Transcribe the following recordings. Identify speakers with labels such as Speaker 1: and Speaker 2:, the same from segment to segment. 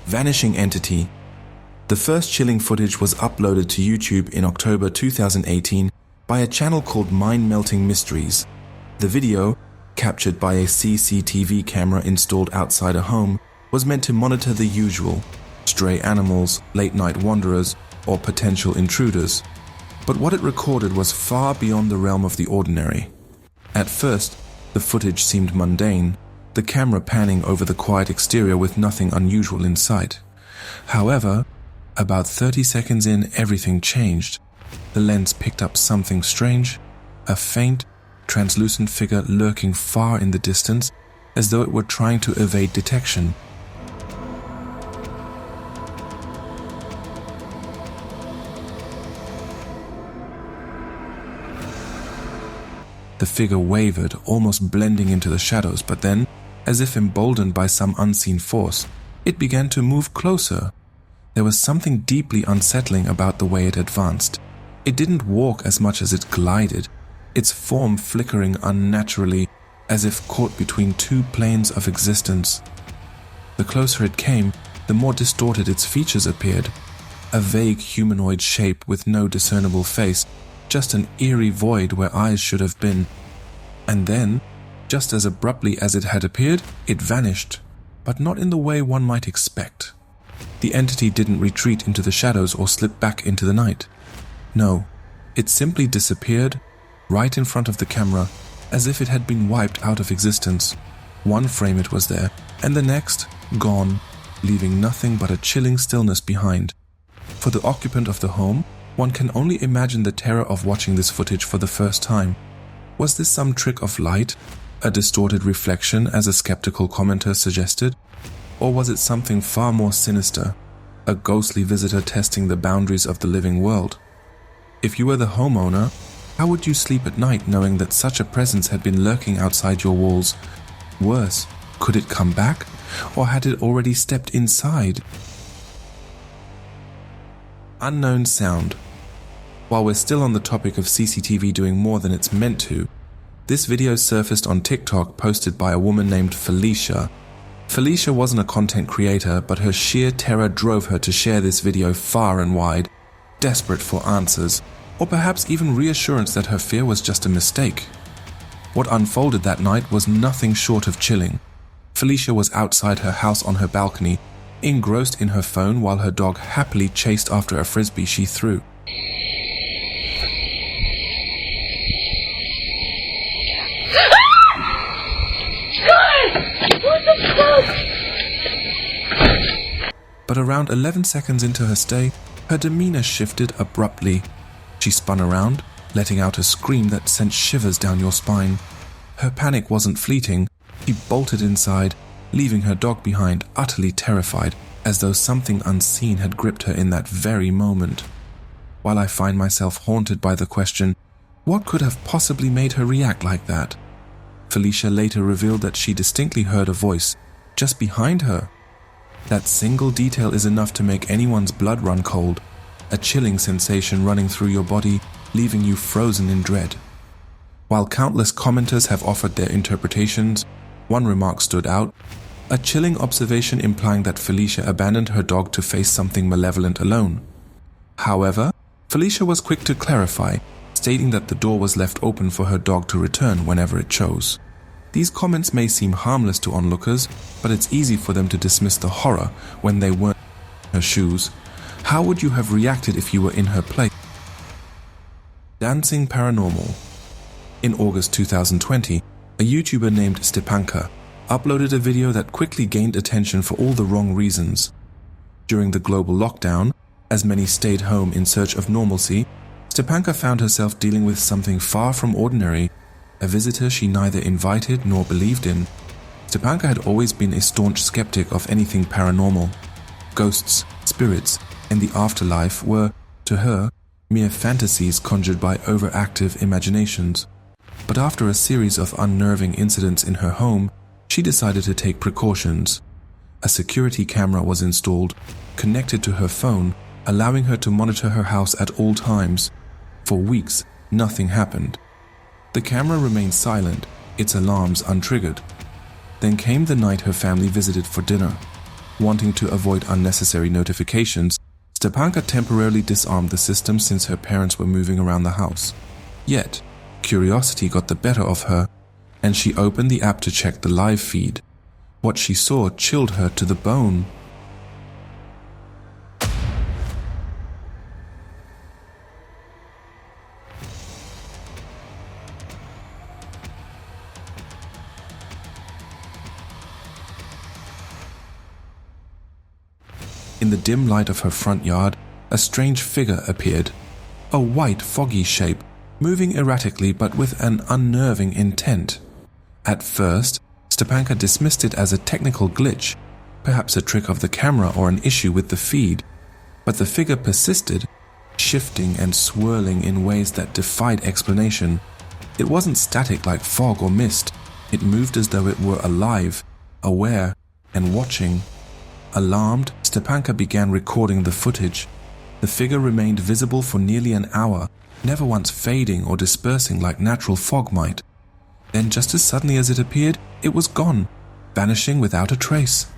Speaker 1: Vanishing entity. The first chilling footage was uploaded to YouTube in October 2018 by a channel called Mind Melting Mysteries. The video, captured by a CCTV camera installed outside a home, was meant to monitor the usual: stray animals, late-night wanderers, or potential intruders. But what it recorded was far beyond the realm of the ordinary. At first, the footage seemed mundane, the camera panning over the quiet exterior with nothing unusual in sight. However, about 30 seconds in, everything changed. The lens picked up something strange, a faint, translucent figure lurking far in the distance, as though it were trying to evade detection. The figure wavered, almost blending into the shadows, but then, as if emboldened by some unseen force, it began to move closer. There was something deeply unsettling about the way it advanced. It didn't walk as much as it glided, its form flickering unnaturally, as if caught between two planes of existence. The closer it came, the more distorted its features appeared. A vague humanoid shape with no discernible face, just an eerie void where eyes should have been. And then, just as abruptly as it had appeared, it vanished, but not in the way one might expect. The entity didn't retreat into the shadows or slip back into the night. No, it simply disappeared right in front of the camera, as if it had been wiped out of existence. One frame it was there, and the next, gone, leaving nothing but a chilling stillness behind. For the occupant of the home, one can only imagine the terror of watching this footage for the first time. Was this some trick of light, a distorted reflection as a skeptical commenter suggested? Or was it something far more sinister, a ghostly visitor testing the boundaries of the living world? If you were the homeowner, how would you sleep at night knowing that such a presence had been lurking outside your walls? Worse, could it come back, or had it already stepped inside? Unknown sound. While we're still on the topic of CCTV doing more than it's meant to, this video surfaced on TikTok posted by a woman named Felicia. Felicia wasn't a content creator, but her sheer terror drove her to share this video far and wide, desperate for answers, or perhaps even reassurance that her fear was just a mistake. What unfolded that night was nothing short of chilling. Felicia was outside her house on her balcony, engrossed in her phone while her dog happily chased after a frisbee she threw. But around 11 seconds into her stay, her demeanor shifted abruptly. She spun around, letting out a scream that sent shivers down your spine. Her panic wasn't fleeting. She bolted inside, leaving her dog behind, utterly terrified, as though something unseen had gripped her in that very moment. While I find myself haunted by the question, what could have possibly made her react like that? Felicia later revealed that she distinctly heard a voice just behind her. That single detail is enough to make anyone's blood run cold, a chilling sensation running through your body, leaving you frozen in dread. While countless commenters have offered their interpretations, one remark stood out, a chilling observation implying that Felicia abandoned her dog to face something malevolent alone. However, Felicia was quick to clarify, stating that the door was left open for her dog to return whenever it chose. These comments may seem harmless to onlookers, but it's easy for them to dismiss the horror when they weren't in her shoes. How would you have reacted if you were in her place? Dancing paranormal. In August 2020, a YouTuber named Stepanka uploaded a video that quickly gained attention for all the wrong reasons. During the global lockdown, as many stayed home in search of normalcy, Stepanka found herself dealing with something far from ordinary, a visitor she neither invited nor believed in. Stepanka had always been a staunch skeptic of anything paranormal. Ghosts, spirits, and the afterlife were, to her, mere fantasies conjured by overactive imaginations. But after a series of unnerving incidents in her home, she decided to take precautions. A security camera was installed, connected to her phone, allowing her to monitor her house at all times. For weeks, nothing happened. The camera remained silent, its alarms untriggered. Then came the night her family visited for dinner. Wanting to avoid unnecessary notifications, Stepanka temporarily disarmed the system since her parents were moving around the house. Yet, curiosity got the better of her, and she opened the app to check the live feed. What she saw chilled her to the bone. In the dim light of her front yard, a strange figure appeared. A white, foggy shape, moving erratically but with an unnerving intent. At first, Stepanka dismissed it as a technical glitch, perhaps a trick of the camera or an issue with the feed. But the figure persisted, shifting and swirling in ways that defied explanation. It wasn't static like fog or mist. It moved as though it were alive, aware, and watching. Alarmed, Stepanka began recording the footage. The figure remained visible for nearly an hour, never once fading or dispersing like natural fog might. Then, just as suddenly as it appeared, it was gone, vanishing without a trace.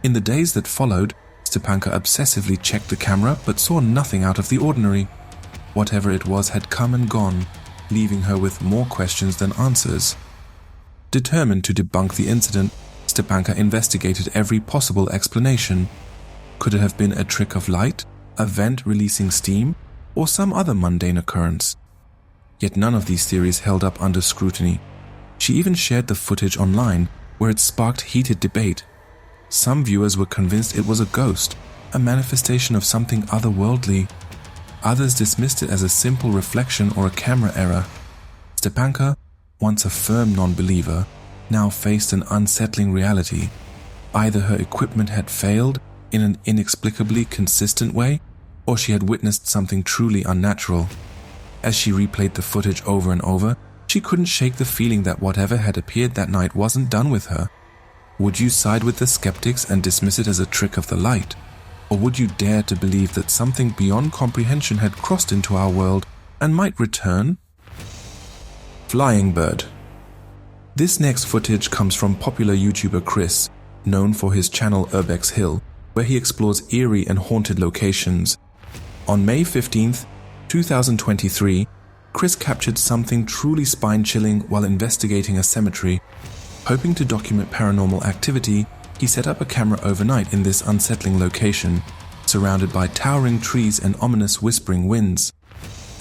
Speaker 1: In the days that followed, Stepanka obsessively checked the camera but saw nothing out of the ordinary. Whatever it was had come and gone, leaving her with more questions than answers. Determined to debunk the incident, Stepanka investigated every possible explanation. Could it have been a trick of light, a vent releasing steam, or some other mundane occurrence? Yet none of these theories held up under scrutiny. She even shared the footage online, where it sparked heated debate. Some viewers were convinced it was a ghost, a manifestation of something otherworldly. Others dismissed it as a simple reflection or a camera error. Stepanka, once a firm non-believer, now faced an unsettling reality. Either her equipment had failed in an inexplicably consistent way, or she had witnessed something truly unnatural. As she replayed the footage over and over, she couldn't shake the feeling that whatever had appeared that night wasn't done with her. Would you side with the skeptics and dismiss it as a trick of the light? Or would you dare to believe that something beyond comprehension had crossed into our world and might return? Flying bird. This next footage comes from popular YouTuber Chris, known for his channel Urbex Hill, where he explores eerie and haunted locations. On May 15th, 2023, Chris captured something truly spine-chilling while investigating a cemetery. Hoping to document paranormal activity, he set up a camera overnight in this unsettling location, surrounded by towering trees and ominous whispering winds.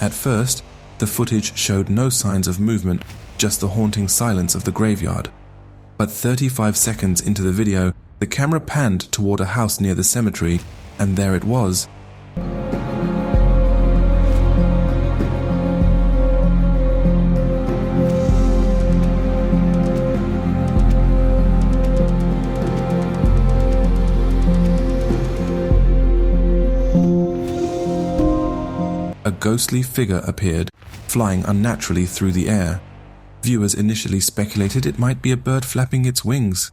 Speaker 1: At first, the footage showed no signs of movement, just the haunting silence of the graveyard. But 35 seconds into the video, the camera panned toward a house near the cemetery, and there it was. A ghostly figure appeared, flying unnaturally through the air. Viewers initially speculated it might be a bird flapping its wings.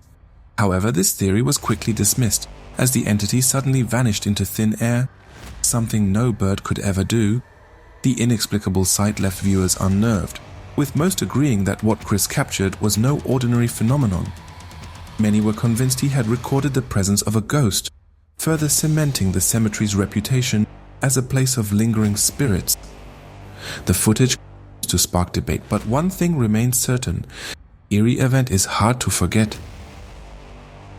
Speaker 1: However, this theory was quickly dismissed as the entity suddenly vanished into thin air, something no bird could ever do. The inexplicable sight left viewers unnerved, with most agreeing that what Chris captured was no ordinary phenomenon. Many were convinced he had recorded the presence of a ghost, further cementing the cemetery's reputation as a place of lingering spirits. The footage continues to spark debate, but one thing remains certain: the eerie event is hard to forget.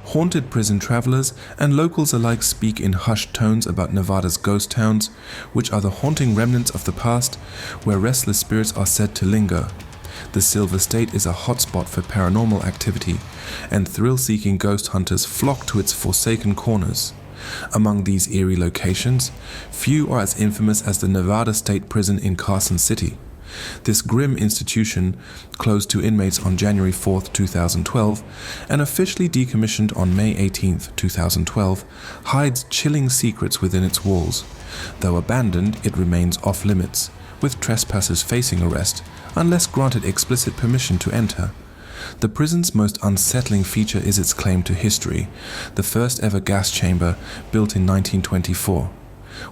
Speaker 1: Haunted prison travelers and locals alike speak in hushed tones about Nevada's ghost towns, which are the haunting remnants of the past where restless spirits are said to linger. The Silver State is a hotspot for paranormal activity, and thrill-seeking ghost hunters flock to its forsaken corners. Among these eerie locations, few are as infamous as the Nevada State Prison in Carson City. This grim institution closed to inmates on January 4, 2012, and officially decommissioned on May 18, 2012, hides chilling secrets within its walls. Though abandoned, it remains off-limits, with trespassers facing arrest, unless granted explicit permission to enter. The prison's most unsettling feature is its claim to history, the first ever gas chamber, built in 1924.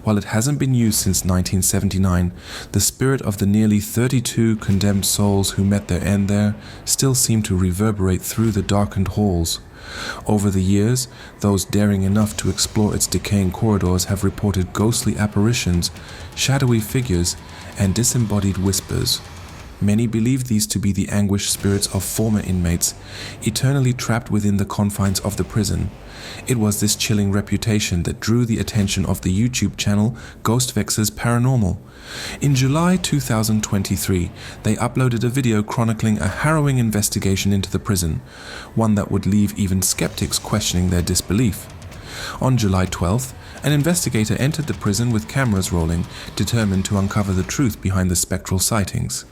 Speaker 1: While it hasn't been used since 1979, the spirit of the nearly 32 condemned souls who met their end there still seem to reverberate through the darkened halls. Over the years, those daring enough to explore its decaying corridors have reported ghostly apparitions, shadowy figures, and disembodied whispers. Many believe these to be the anguished spirits of former inmates, eternally trapped within the confines of the prison. It was this chilling reputation that drew the attention of the YouTube channel Ghostvexers Paranormal. In July 2023, they uploaded a video chronicling a harrowing investigation into the prison, one that would leave even skeptics questioning their disbelief. On July 12th, an investigator entered the prison with cameras rolling, determined to uncover the truth behind the spectral sightings.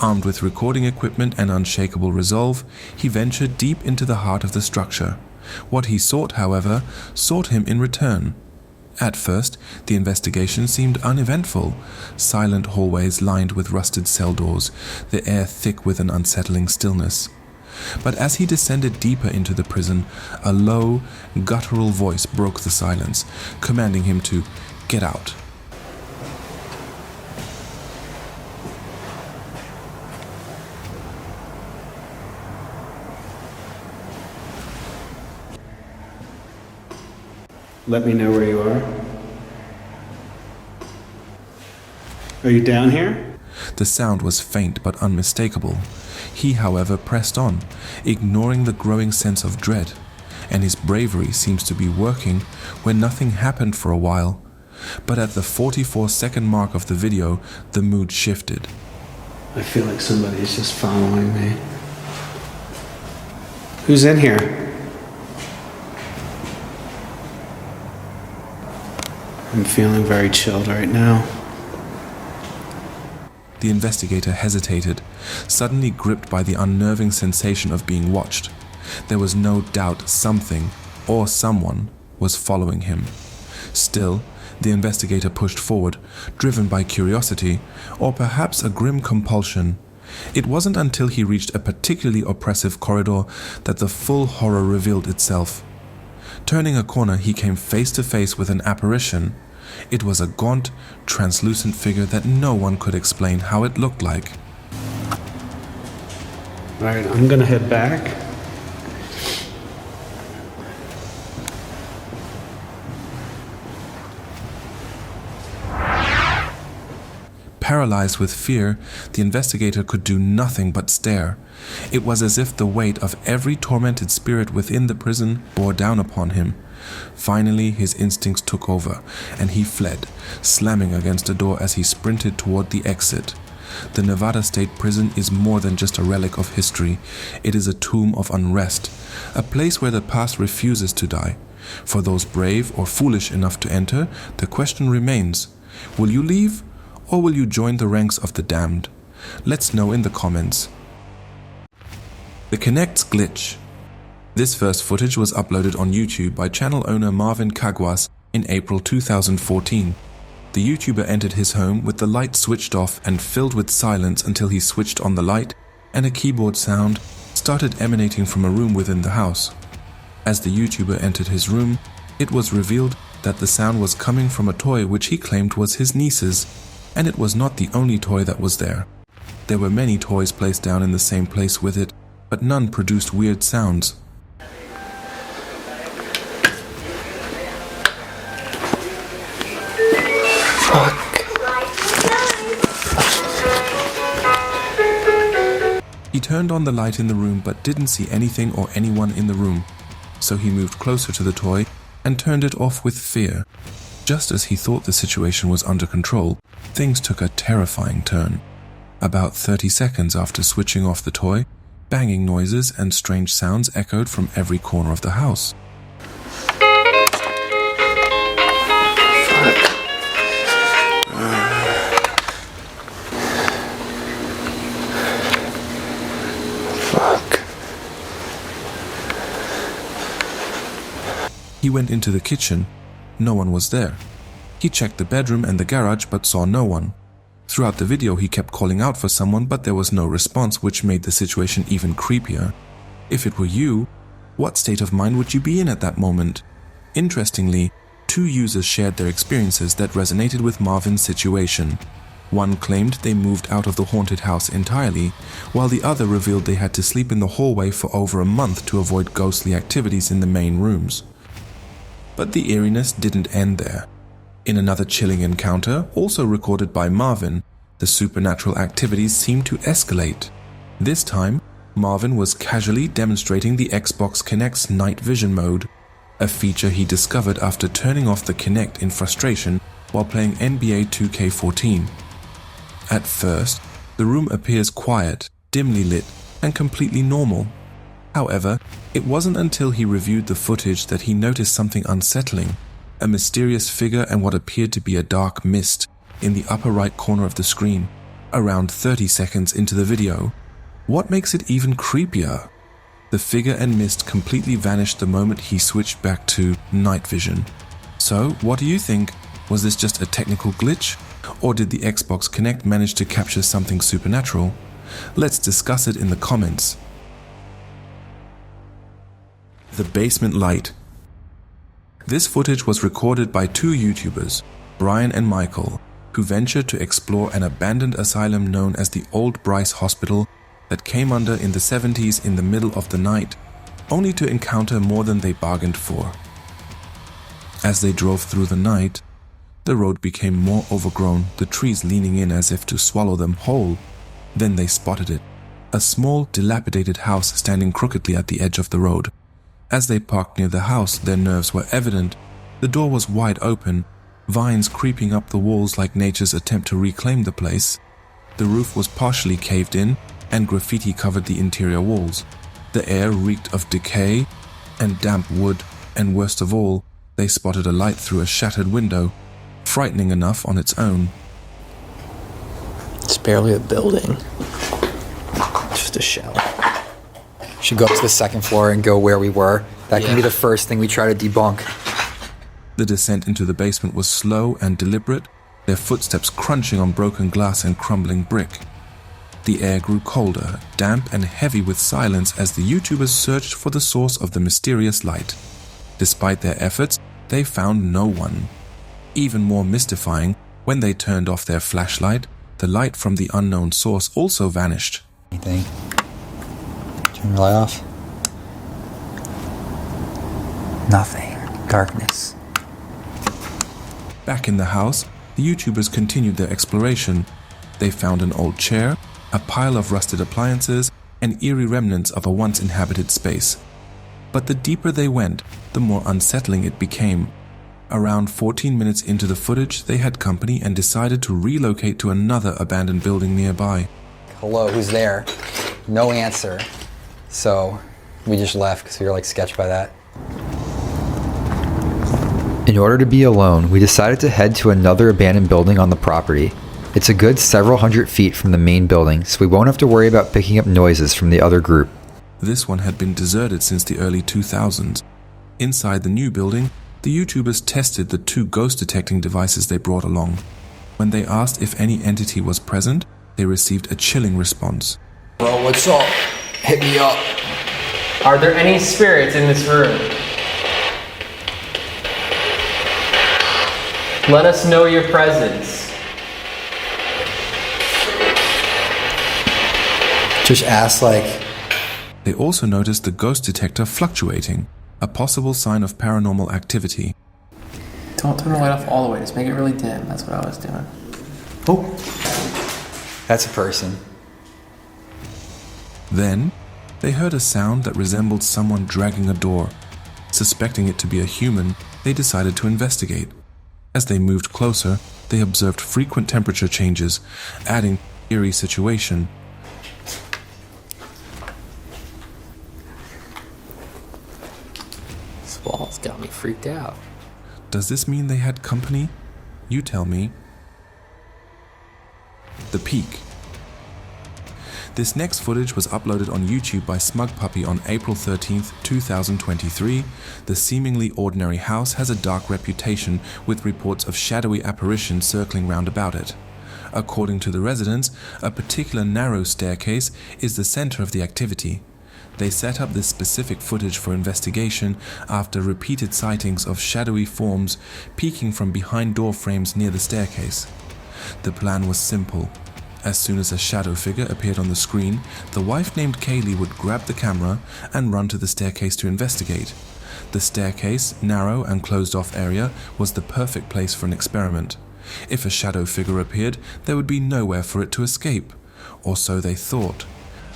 Speaker 1: Armed with recording equipment and unshakable resolve, he ventured deep into the heart of the structure. What he sought, however, sought him in return. At first, the investigation seemed uneventful. Silent hallways lined with rusted cell doors, the air thick with an unsettling stillness. But as he descended deeper into the prison, a low, guttural voice broke the silence, commanding him to get out.
Speaker 2: Let me know where you are. Are you down here?
Speaker 1: The sound was faint but unmistakable. He, however, pressed on, ignoring the growing sense of dread, and his bravery seems to be working when nothing happened for a while. But at the 44-second mark of the video, the mood shifted.
Speaker 2: I feel like somebody's just following me. Who's in here? I'm feeling very chilled right now.
Speaker 1: The investigator hesitated, suddenly gripped by the unnerving sensation of being watched. There was no doubt something, or someone, was following him. Still, the investigator pushed forward, driven by curiosity, or perhaps a grim compulsion. It wasn't until he reached a particularly oppressive corridor that the full horror revealed itself. Turning a corner, he came face to face with an apparition. It was a gaunt, translucent figure that no one could explain how it looked like.
Speaker 2: Alright, I'm gonna head back.
Speaker 1: Paralyzed with fear, the investigator could do nothing but stare. It was as if the weight of every tormented spirit within the prison bore down upon him. Finally, his instincts took over, and he fled, slamming against a door as he sprinted toward the exit. The Nevada State Prison is more than just a relic of history. It is a tomb of unrest, a place where the past refuses to die. For those brave or foolish enough to enter, the question remains: will you leave, or will you join the ranks of the damned? Let's know in the comments. The Kinect's glitch. This first footage was uploaded on YouTube by channel owner Marvin Caguas in April 2014. The YouTuber entered his home with the light switched off and filled with silence until he switched on the light, and a keyboard sound started emanating from a room within the house. As the YouTuber entered his room, it was revealed that the sound was coming from a toy which he claimed was his niece's, and it was not the only toy that was there. There were many toys placed down in the same place with it, but none produced weird sounds. He turned on the light in the room but didn't see anything or anyone in the room, so he moved closer to the toy and turned it off with fear. Just as he thought the situation was under control, things took a terrifying turn. About 30 seconds after switching off the toy, banging noises and strange sounds echoed from every corner of the house. He went into the kitchen. No one was there. He checked the bedroom and the garage but saw no one. Throughout the video he kept calling out for someone, but there was no response, which made the situation even creepier. If it were you, what state of mind would you be in at that moment? Interestingly, two users shared their experiences that resonated with Marvin's situation. One claimed they moved out of the haunted house entirely, while the other revealed they had to sleep in the hallway for over a month to avoid ghostly activities in the main rooms. But the eeriness didn't end there. In another chilling encounter, also recorded by Marvin, the supernatural activities seemed to escalate. This time, Marvin was casually demonstrating the Xbox Kinect's night vision mode, a feature he discovered after turning off the Kinect in frustration while playing NBA 2K14. At first, the room appears quiet, dimly lit, and completely normal. However, it wasn't until he reviewed the footage that he noticed something unsettling, a mysterious figure and what appeared to be a dark mist in the upper right corner of the screen, around 30 seconds into the video. What makes it even creepier? The figure and mist completely vanished the moment he switched back to night vision. So, what do you think? Was this just a technical glitch? Or did the Xbox Kinect manage to capture something supernatural? Let's discuss it in the comments. The basement light. This footage was recorded by two YouTubers, Brian and Michael, who ventured to explore an abandoned asylum known as the Old Bryce Hospital that came under in the 70s in the middle of the night, only to encounter more than they bargained for. As they drove through the night, the road became more overgrown, the trees leaning in as if to swallow them whole. Then they spotted it, a small, dilapidated house standing crookedly at the edge of the road. As they parked near the house, their nerves were evident. The door was wide open, vines creeping up the walls like nature's attempt to reclaim the place. The roof was partially caved in, and graffiti covered the interior walls. The air reeked of decay and damp wood, and worst of all, they spotted a light through a shattered window, frightening enough on its own.
Speaker 3: It's barely a building. Just a shell. Should go up to the second floor and go where we were. That can be the first thing we try to debunk.
Speaker 1: The descent into the basement was slow and deliberate, their footsteps crunching on broken glass and crumbling brick. The air grew colder, damp and heavy with silence as the YouTubers searched for the source of the mysterious light. Despite their efforts, they found no one. Even more mystifying, when they turned off their flashlight, the light from the unknown source also vanished.
Speaker 3: Anything? Turn the light off. Nothing. Darkness.
Speaker 1: Back in the house, the YouTubers continued their exploration. They found an old chair, a pile of rusted appliances, and eerie remnants of a once inhabited space. But the deeper they went, the more unsettling it became. Around 14 minutes into the footage, they had company and decided to relocate to another abandoned building nearby.
Speaker 3: Hello, who's there? No answer. So we just left because we were like sketched by that.
Speaker 4: In order to be alone, we decided to head to another abandoned building on the property. It's a good several hundred feet from the main building, so we won't have to worry about picking up noises from the other group.
Speaker 1: This one had been deserted since the early 2000s. Inside the new building, the YouTubers tested the two ghost detecting devices they brought along. When they asked if any entity was present, they received a chilling response.
Speaker 3: Bro, what's up? Hit me up.
Speaker 5: Are there any spirits in this room? Let us know your presence.
Speaker 3: Just ask like...
Speaker 1: They also noticed the ghost detector fluctuating, a possible sign of paranormal activity.
Speaker 6: Don't turn the light off all the way, just make it really dim. That's what I was doing.
Speaker 3: Oh. That's a person.
Speaker 1: Then, they heard a sound that resembled someone dragging a door. Suspecting it to be a human, they decided to investigate. As they moved closer, they observed frequent temperature changes, adding to the eerie situation.
Speaker 6: This wall's got me freaked out.
Speaker 1: Does this mean they had company? You tell me. The Peak. This next footage was uploaded on YouTube by Smug Puppy on April 13th, 2023. The seemingly ordinary house has a dark reputation with reports of shadowy apparitions circling round about it. According to the residents, a particular narrow staircase is the center of the activity. They set up this specific footage for investigation after repeated sightings of shadowy forms peeking from behind door frames near the staircase. The plan was simple. As soon as a shadow figure appeared on the screen, the wife named Kaylee would grab the camera and run to the staircase to investigate. The staircase, narrow and closed-off area, was the perfect place for an experiment. If a shadow figure appeared, there would be nowhere for it to escape. Or so they thought.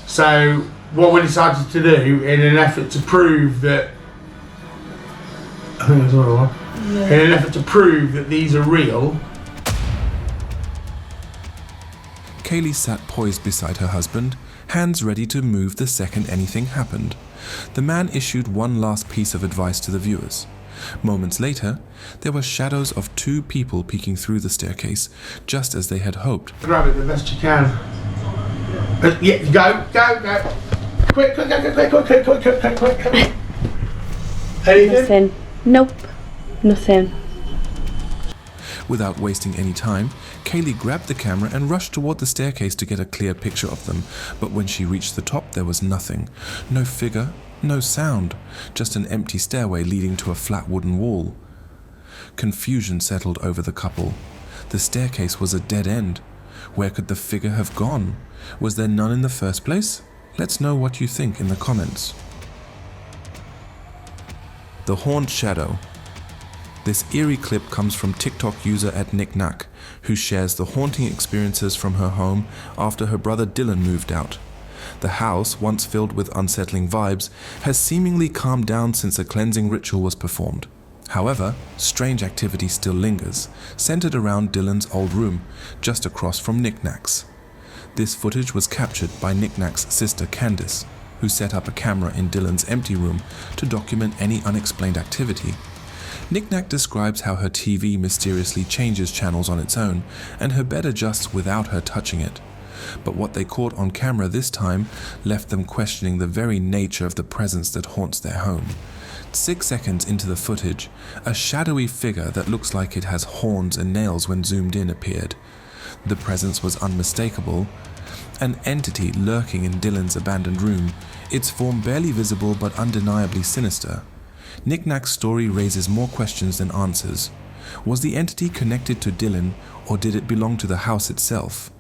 Speaker 7: So, what we decided to do, in an effort to prove that... I think that's what I want. Yeah. In an effort to prove that these are real...
Speaker 1: Kaylee sat poised beside her husband, hands ready to move the second anything happened. The man issued one last piece of advice to the viewers. Moments later, there were shadows of 2 people peeking through the staircase, just as they had hoped.
Speaker 7: Grab it the best you can. Yeah, go. Quick. Anything?
Speaker 8: Nothing. Nope. Nothing.
Speaker 1: Without wasting any time, Kaylee grabbed the camera and rushed toward the staircase to get a clear picture of them, but when she reached the top there was nothing. No figure, no sound, just an empty stairway leading to a flat wooden wall. Confusion settled over the couple. The staircase was a dead end. Where could the figure have gone? Was there none in the first place? Let's know what you think in the comments. The Haunt Shadow. This eerie clip comes from TikTok user @knickknack, who shares the haunting experiences from her home after her brother Dylan moved out. The house, once filled with unsettling vibes, has seemingly calmed down since a cleansing ritual was performed. However, strange activity still lingers, centered around Dylan's old room, just across from Knickknack's. This footage was captured by Knickknack's sister Candice, who set up a camera in Dylan's empty room to document any unexplained activity. Knickknack describes how her TV mysteriously changes channels on its own, and her bed adjusts without her touching it. But what they caught on camera this time left them questioning the very nature of the presence that haunts their home. 6 seconds into the footage, a shadowy figure that looks like it has horns and nails when zoomed in appeared. The presence was unmistakable. An entity lurking in Dylan's abandoned room, its form barely visible but undeniably sinister. Knickknack's story raises more questions than answers. Was the entity connected to Dylan, or did it belong to the house itself?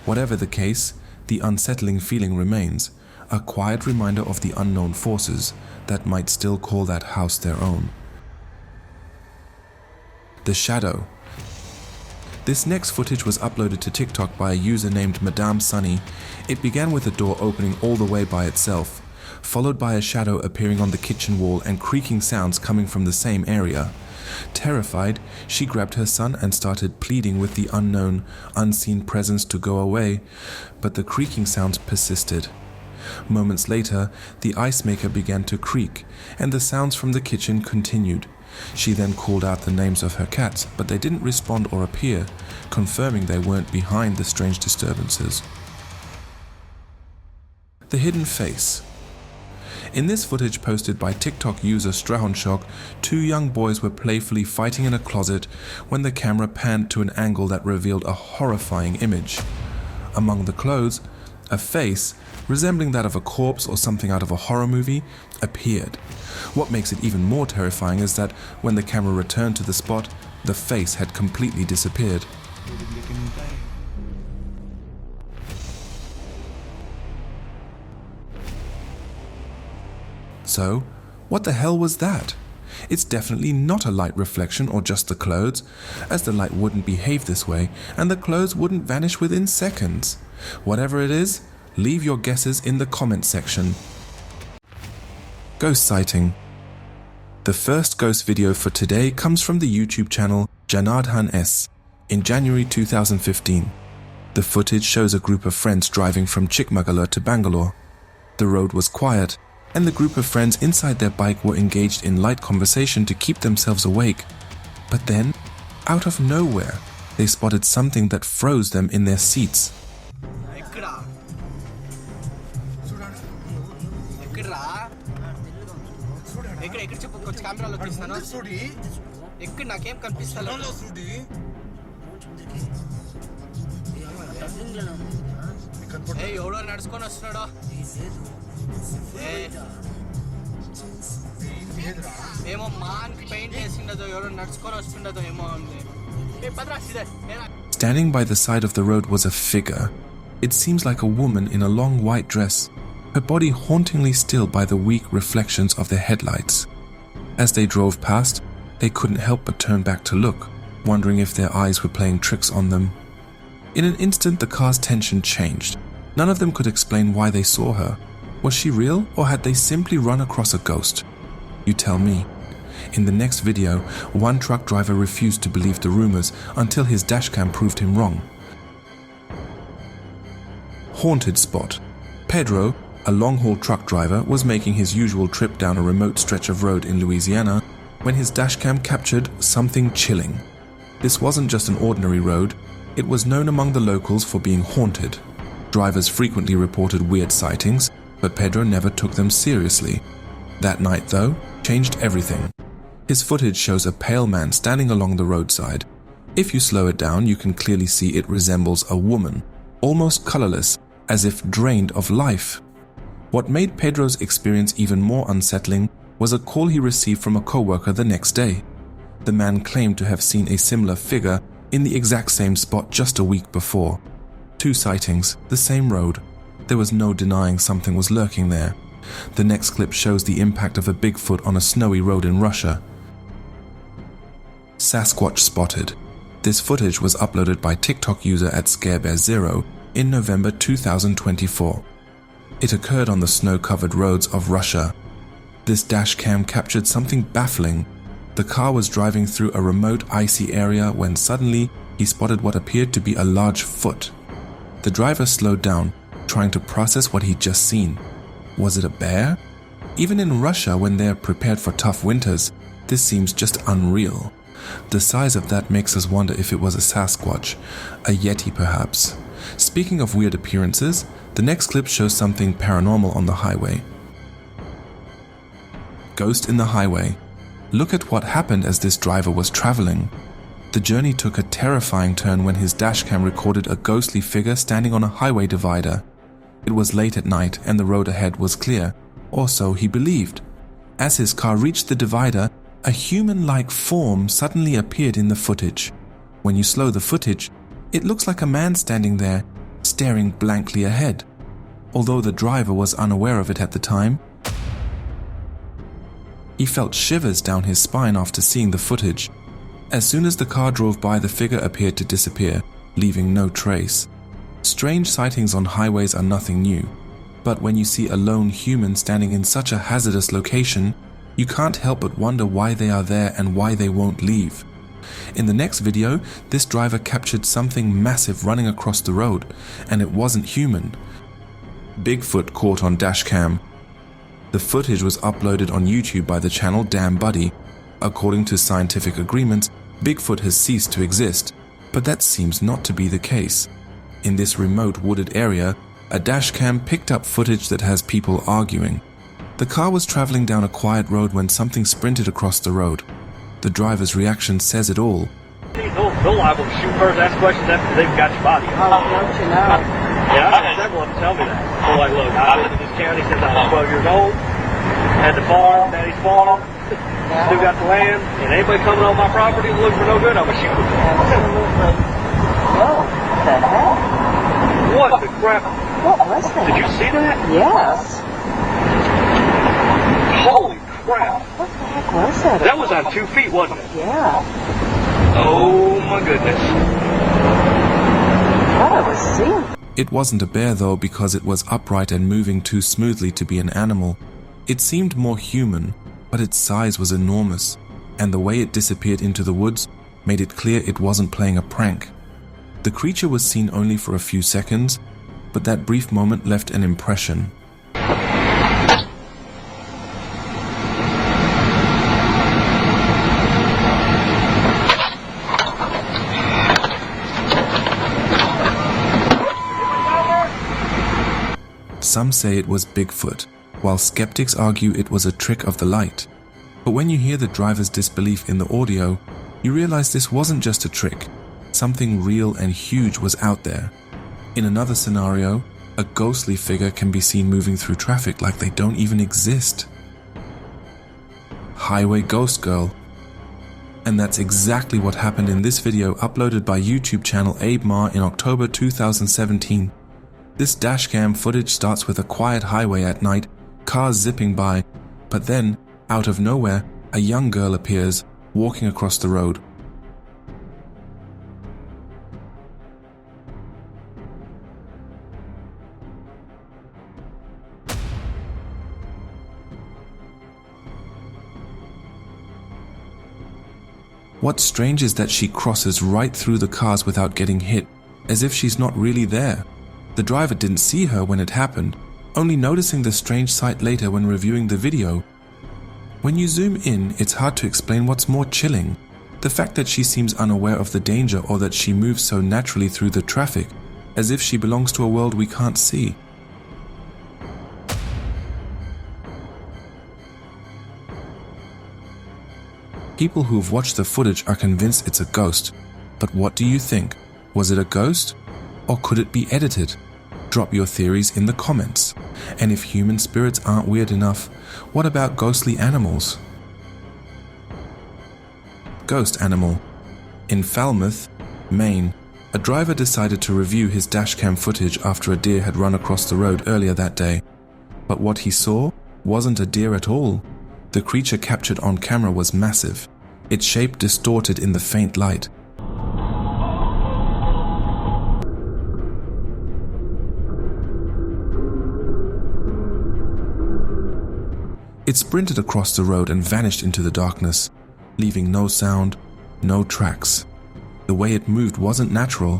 Speaker 1: Whatever the case, the unsettling feeling remains, a quiet reminder of the unknown forces that might still call that house their own. The Shadow. This next footage was uploaded to TikTok by a user named Madame Sunny. It began with a door opening all the way by itself, followed by a shadow appearing on the kitchen wall and creaking sounds coming from the same area. Terrified, she grabbed her son and started pleading with the unknown, unseen presence to go away, but the creaking sounds persisted. Moments later, the ice maker began to creak, and the sounds from the kitchen continued. She then called out the names of her cats, but they didn't respond or appear, confirming they weren't behind the strange disturbances. The Hidden Face. In this footage posted by TikTok user Strahonshock, 2 young boys were playfully fighting in a closet when the camera panned to an angle that revealed a horrifying image. Among the clothes, a face, resembling that of a corpse or something out of a horror movie, appeared. What makes it even more terrifying is that when the camera returned to the spot, the face had completely disappeared. So, what the hell was that? It's definitely not a light reflection or just the clothes, as the light wouldn't behave this way and the clothes wouldn't vanish within seconds. Whatever it is, leave your guesses in the comment section. Ghost sighting. The first ghost video for today comes from the YouTube channel Janardhan S. in January 2015. The footage shows a group of friends driving from Chikmagalur to Bangalore. The road was quiet, and the group of friends inside their bike were engaged in light conversation to keep themselves awake. But then, out of nowhere, they spotted something that froze them in their seats. Standing by the side of the road was a figure. It seems like a woman in a long white dress, her body hauntingly still by the weak reflections of the headlights. As they drove past, they couldn't help but turn back to look, wondering if their eyes were playing tricks on them. In an instant, the car's tension changed. None of them could explain why they saw her. Was she real, or had they simply run across a ghost? You tell me. In the next video, one truck driver refused to believe the rumors until his dashcam proved him wrong. Haunted spot. Pedro, a long-haul truck driver, was making his usual trip down a remote stretch of road in Louisiana when his dashcam captured something chilling. This wasn't just an ordinary road, it was known among the locals for being haunted. Drivers frequently reported weird sightings, but Pedro never took them seriously. That night, though, changed everything. His footage shows a pale man standing along the roadside. If you slow it down, you can clearly see it resembles a woman, almost colorless, as if drained of life. What made Pedro's experience even more unsettling was a call he received from a co-worker the next day. The man claimed to have seen a similar figure in the exact same spot just a week before. 2 sightings, the same road. There was no denying something was lurking there. The next clip shows the impact of a Bigfoot on a snowy road in Russia. Sasquatch spotted. This footage was uploaded by TikTok user @ScareBear0 in November 2024. It occurred on the snow-covered roads of Russia. This dashcam captured something baffling. The car was driving through a remote icy area when suddenly he spotted what appeared to be a large foot. The driver slowed down, trying to process what he'd just seen. Was it a bear? Even in Russia, when they're prepared for tough winters, this seems just unreal. The size of that makes us wonder if it was a Sasquatch, a Yeti perhaps. Speaking of weird appearances, the next clip shows something paranormal on the highway. Ghost in the highway. Look at what happened as this driver was traveling. The journey took a terrifying turn when his dashcam recorded a ghostly figure standing on a highway divider. It was late at night and the road ahead was clear, or so he believed. As his car reached the divider, a human-like form suddenly appeared in the footage. When you slow the footage, it looks like a man standing there, staring blankly ahead. Although the driver was unaware of it at the time, he felt shivers down his spine after seeing the footage. As soon as the car drove by, the figure appeared to disappear, leaving no trace. Strange sightings on highways are nothing new, but when you see a lone human standing in such a hazardous location, you can't help but wonder why they are there and why they won't leave. In the next video, this driver captured something massive running across the road, and it wasn't human. Bigfoot caught on dashcam. The footage was uploaded on YouTube by the channel Damn Buddy. According to scientific agreements, Bigfoot has ceased to exist, but that seems not to be the case. In this remote wooded area, a dashcam picked up footage that has people arguing. The car was traveling down a quiet road when something sprinted across the road. The driver's reaction says it all.
Speaker 9: They're liable to shoot first, ask questions after they've got your body.
Speaker 10: How long don't you know?
Speaker 9: Yeah, I've had several of them tell me that. They're like, look, I lived in this county since I was 12 years old, had the farm, daddy's farm, still got the land, and anybody coming on my property looking for no good, I'm going to shoot them.
Speaker 10: Absolutely. Whoa, what the heck?
Speaker 9: What the crap?
Speaker 10: What was that?
Speaker 9: Did you see that?
Speaker 10: Yes.
Speaker 9: Holy crap.
Speaker 10: What the heck was that?
Speaker 9: That was on 2 feet, wasn't it?
Speaker 10: Yeah.
Speaker 9: Oh my goodness.
Speaker 10: What I was seeing.
Speaker 1: It wasn't a bear though, because it was upright and moving too smoothly to be an animal. It seemed more human, but its size was enormous, and the way it disappeared into the woods made it clear it wasn't playing a prank. The creature was seen only for a few seconds, but that brief moment left an impression. Some say it was Bigfoot, while skeptics argue it was a trick of the light. But when you hear the driver's disbelief in the audio, you realize this wasn't just a trick. Something real and huge was out there. In another scenario, A ghostly figure can be seen moving through traffic like they don't even exist. Highway Ghost Girl. And that's exactly what happened in this video uploaded by YouTube channel Abe Ma in October 2017. This dashcam footage starts with a quiet highway at night, cars zipping by, but then, out of nowhere, a young girl appears, walking across the road. What's strange is that she crosses right through the cars without getting hit, as if she's not really there. The driver didn't see her when it happened, only noticing the strange sight later when reviewing the video. When you zoom in, it's hard to explain what's more chilling. The fact that she seems unaware of the danger, or that she moves so naturally through the traffic, as if she belongs to a world we can't see. People who've watched the footage are convinced it's a ghost. But what do you think? Was it a ghost? Or could it be edited? Drop your theories in the comments. And if human spirits aren't weird enough, what about ghostly animals? Ghost animal. In Falmouth, Maine, a driver decided to review his dashcam footage after a deer had run across the road earlier that day. But what he saw wasn't a deer at all. The creature captured on camera was massive, its shape distorted in the faint light. It sprinted across the road and vanished into the darkness, leaving no sound, no tracks. The way it moved wasn't natural.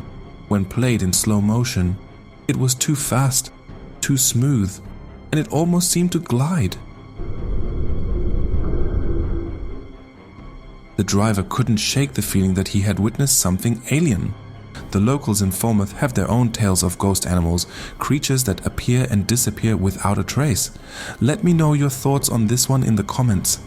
Speaker 1: When played in slow motion, it was too fast, too smooth, and it almost seemed to glide. The driver couldn't shake the feeling that he had witnessed something alien. The locals in Falmouth have their own tales of ghost animals, creatures that appear and disappear without a trace. Let me know your thoughts on this one in the comments.